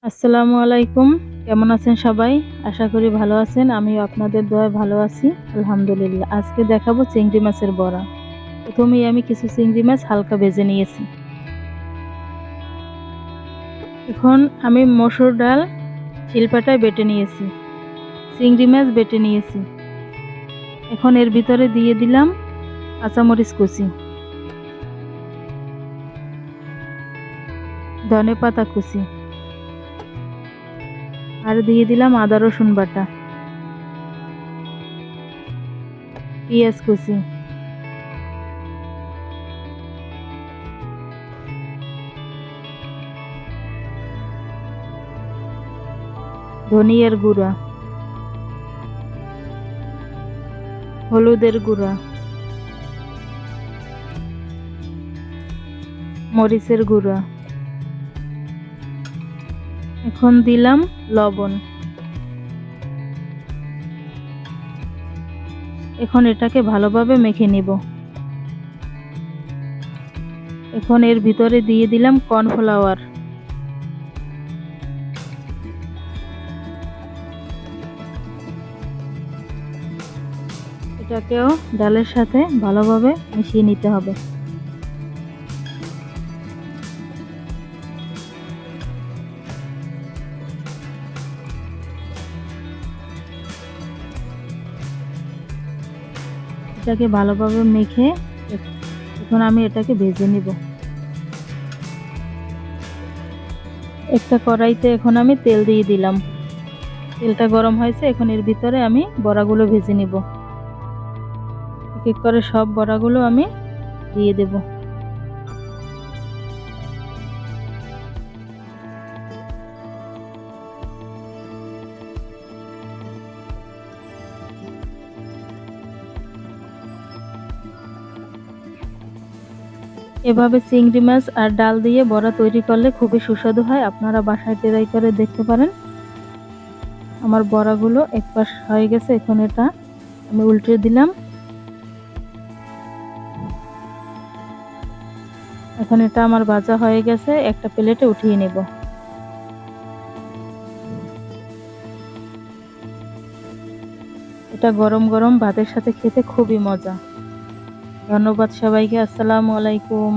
আসসালামু আলাইকুম। কেমন আছেন সবাই? আশা করি ভালো আছেন। আমিও আপনাদের দোয়ায় ভালো আছি। আলহামদুলিল্লাহ। আজকে দেখাবো চিংড়ি মাছের বড়া। প্রথমেই আমি কিছু চিংড়ি মাছ হালকা ভেজে নিয়েছি। এখন আমি মসুর ডাল শিলপাটায় বেটে নিয়েছি। চিংড়ি মাছ বেটে নিয়েছি। এখন এর ভিতরে দিয়ে দিলাম কাঁচামরিচ কুচি, ধনেপাতা কুচি, আর দিয়ে দিলাম আদা রসুন বাটা, পেঁয়াজ কুচি, ধনিয়ার গুঁড়া, হলুদের গুঁড়া, মরিচের গুঁড়া। এখন দিলাম লবণ। এখন এটাকে ভালোভাবে মেখে নিব। এখন এর ভিতরে দিয়ে দিলাম কর্নফ্লাওয়ার। এটাকেও ডালের সাথে ভালোভাবে মিশিয়ে নিতে হবে। এটাকে ভালোভাবে মেখে এখন আমি এটাকে ভেজে নিব। একটা কড়াইতে এখন আমি তেল দিয়ে দিলাম। তেলটা গরম হয়েছে, এখন এর ভিতরে আমি বড়াগুলো ভেজে নিব। এক এক করে সব বড়াগুলো আমি দিয়ে দেব। এভাবে চিংড়ি মাছ আর ডাল দিয়ে বড়া তৈরি করলে খুবই সুস্বাদু হয়। আপনারা বাসায় ট্রাই করে দেখতে পারেন। আমার বড়াগুলো এক পাশ হয়ে গেছে, এখন এটা আমি উল্টে দিলাম। এখন এটা আমার ভাজা হয়ে গেছে, একটা প্লেটে উঠিয়ে নেব। এটা গরম গরম ভাতের সাথে খেতে খুবই মজা। ধন্যবাদ সবাইকে। আসসালামু আলাইকুম।